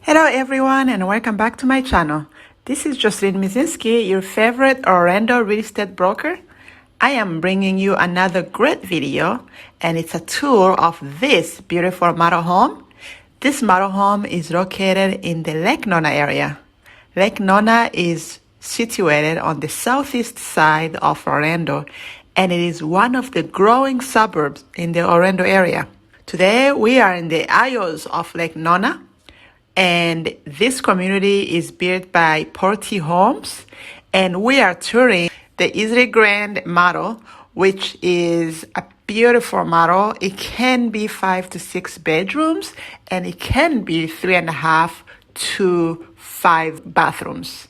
Hello everyone and welcome back to my channel. This is Jocelyn Mizinski, your favorite Orlando real estate broker. I am bringing you another great video and it's a tour of this beautiful model home. This model home is located in the Lake Nona area. Lake Nona is situated on the southeast side of Orlando and it is one of the growing suburbs in the Orlando area. Today we are in the aisles of Lake Nona. And this community is built by Porty Homes, and we are touring the Easily Grand model, which is a beautiful model. It can be 5 to 6 bedrooms, and it can be 3.5 to 5 bathrooms.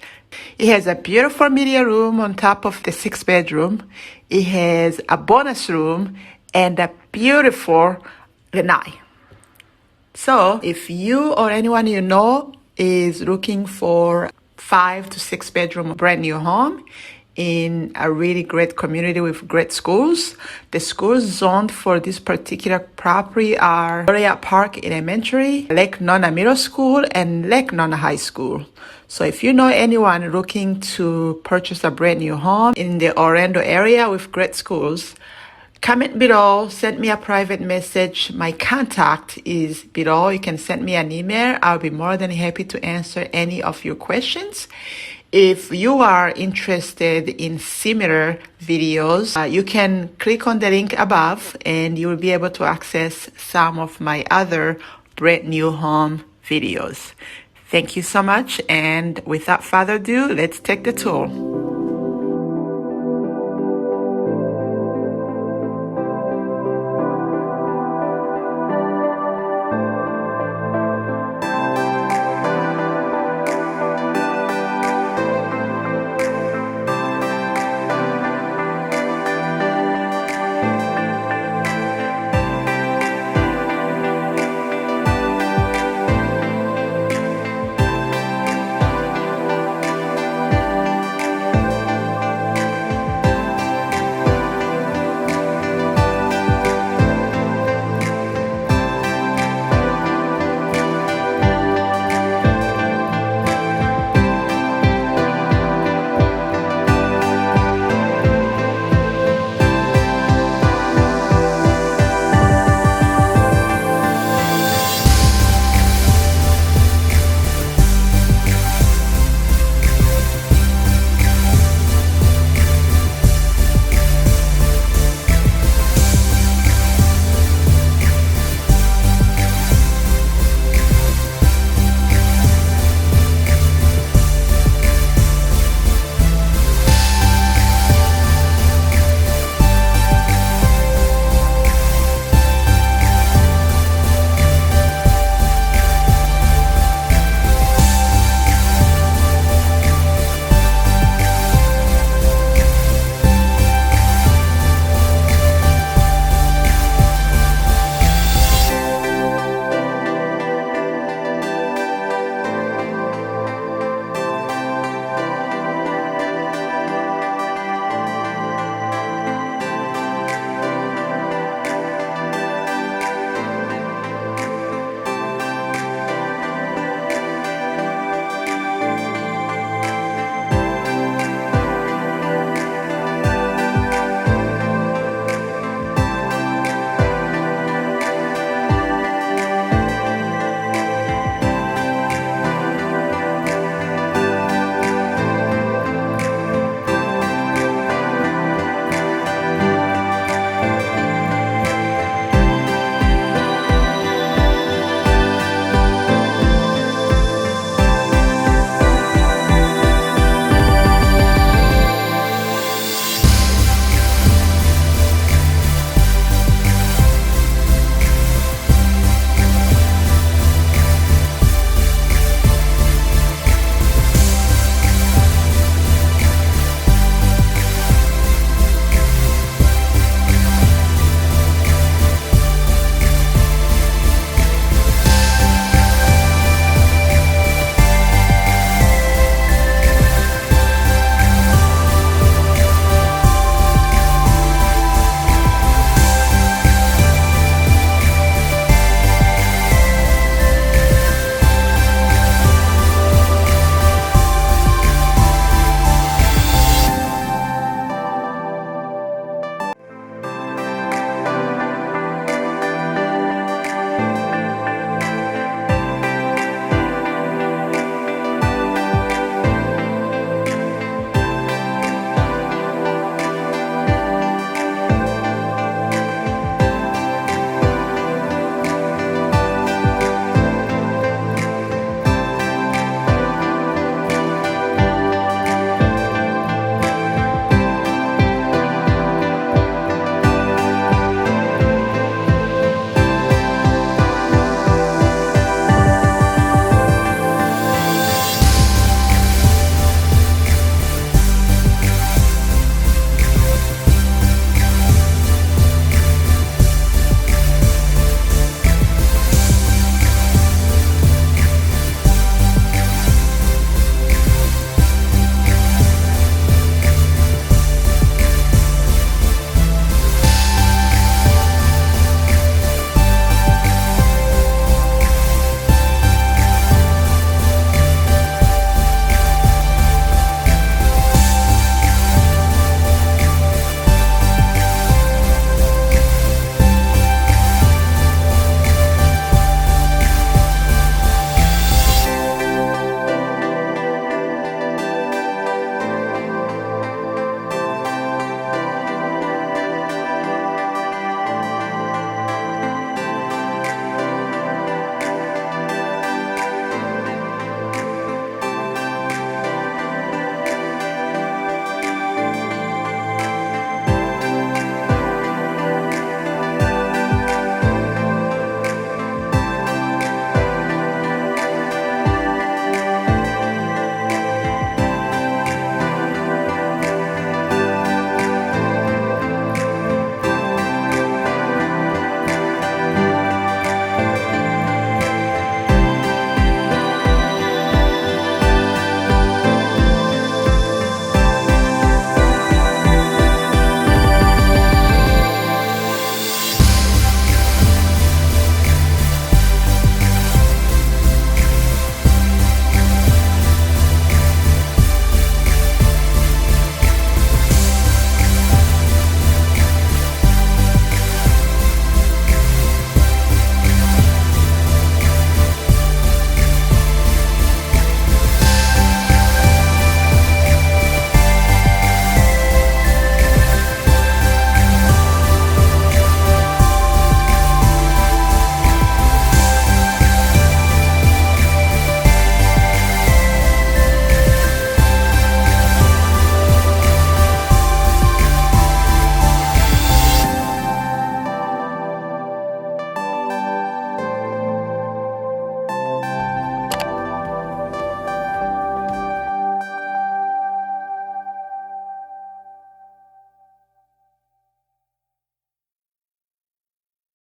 It has a beautiful media room on top of the 6-bedroom. It has a bonus room and a beautiful lanai. So if you or anyone you know is looking for 5 to 6 bedroom brand new home in a really great community with great schools, the schools zoned for this particular property are Gloria Park Elementary, Lake Nona Middle School, and Lake Nona High School. So if you know anyone looking to purchase a brand new home in the Orlando area with great schools, comment below, send me a private message. My contact is below. You can send me an email. I'll be more than happy to answer any of your questions. If you are interested in similar videos, you can click on the link above and you will be able to access some of my other brand new home videos. Thank you so much, and without further ado, let's take the tour.